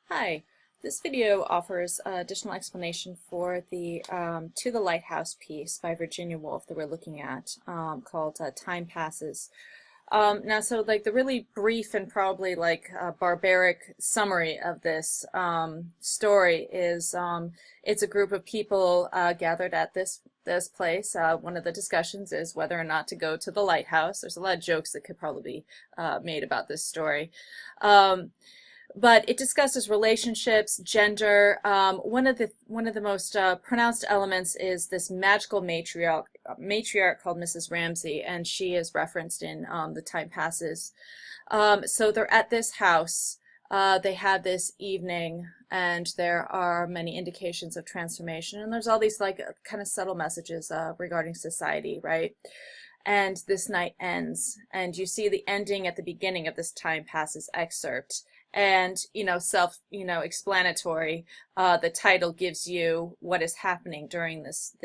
Hi, this video offers additional explanation for the To the Lighthouse piece by Virginia Woolf that we're looking at called Time Passes. Now, so like the really brief and probably like barbaric summary of this story is it's a group of people gathered at this place. One of the discussions is whether or not to go to the lighthouse. There's a lot of jokes that could probably be made about this story. But it discusses relationships, gender. One of the most pronounced elements is this magical matriarch called Mrs. Ramsay, and she is referenced in the Time Passes. So they're at this house. They have this evening, and there are many indications of transformation, and there's all these like kind of subtle messages regarding society, right? And this night ends, and you see the ending at the beginning of this Time Passes excerpt. And, explanatory. The title gives you what is happening during this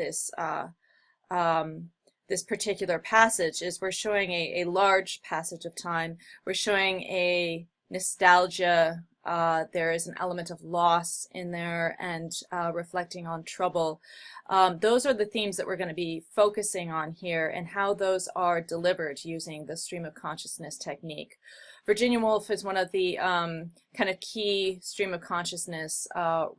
particular passage. Is we're showing a large passage of time. We're showing a nostalgia. There is an element of loss in there, and reflecting on trouble. Those are the themes that we're going to be focusing on here, and how those are delivered using the stream of consciousness technique. Virginia Woolf is one of the kind of key stream of consciousness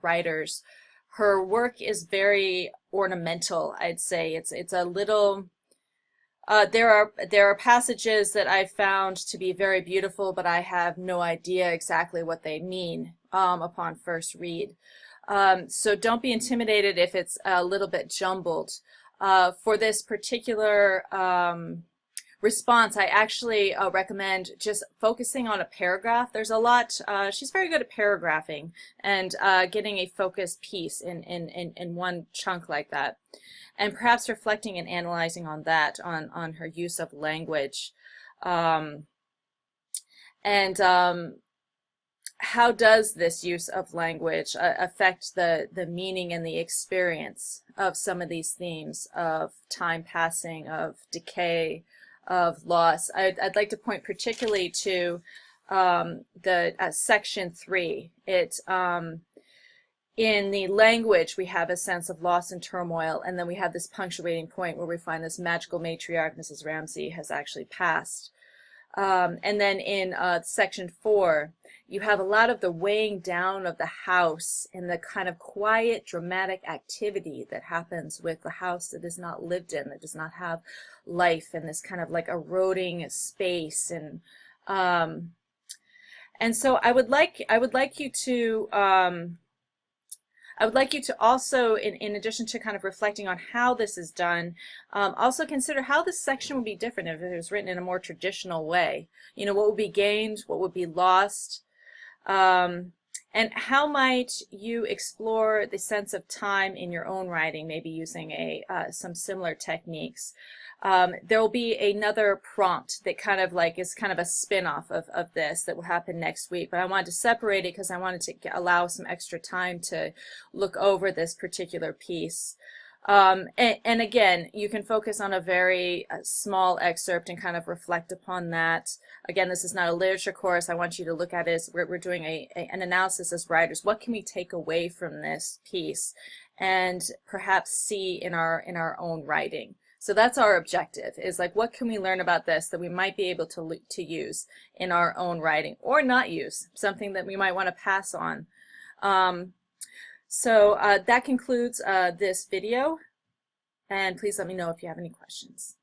writers. Her work is very ornamental, I'd say. It's a little. There are passages that I found to be very beautiful, but I have no idea exactly what they mean upon first read. So don't be intimidated if it's a little bit jumbled. For this particular response, I actually recommend just focusing on a paragraph. There's a lot. She's very good at paragraphing and getting a focused piece in one chunk like that, and perhaps reflecting and analyzing on that, on her use of language, and how does this use of language affect the meaning and the experience of some of these themes of time passing, of decay, of loss. I'd like to point particularly to the section 3. In the language, we have a sense of loss and turmoil, and then we have this punctuating point where we find this magical matriarch, Mrs. Ramsay, has actually passed. And then in section 4, you have a lot of the weighing down of the house and the kind of quiet, dramatic activity that happens with the house that is not lived in, that does not have life, and this kind of like eroding space. And so I would like you to also, in addition to kind of reflecting on how this is done, also consider how this section would be different if it was written in a more traditional way. You know, what would be gained, what would be lost, and how might you explore the sense of time in your own writing, maybe using some similar techniques. There will be another prompt that kind of like is kind of a spin-off of this that will happen next week, but I wanted to separate it because I wanted to allow some extra time to look over this particular piece. And again, you can focus on a very small excerpt and kind of reflect upon that. Again, this is not a literature course. I want you to look at it as we're doing an analysis as writers. What can we take away from this piece and perhaps see in our own writing? So that's our objective, is like, what can we learn about this that we might be able to use in our own writing, or not use, something that we might want to pass on. So that concludes this video, and please let me know if you have any questions.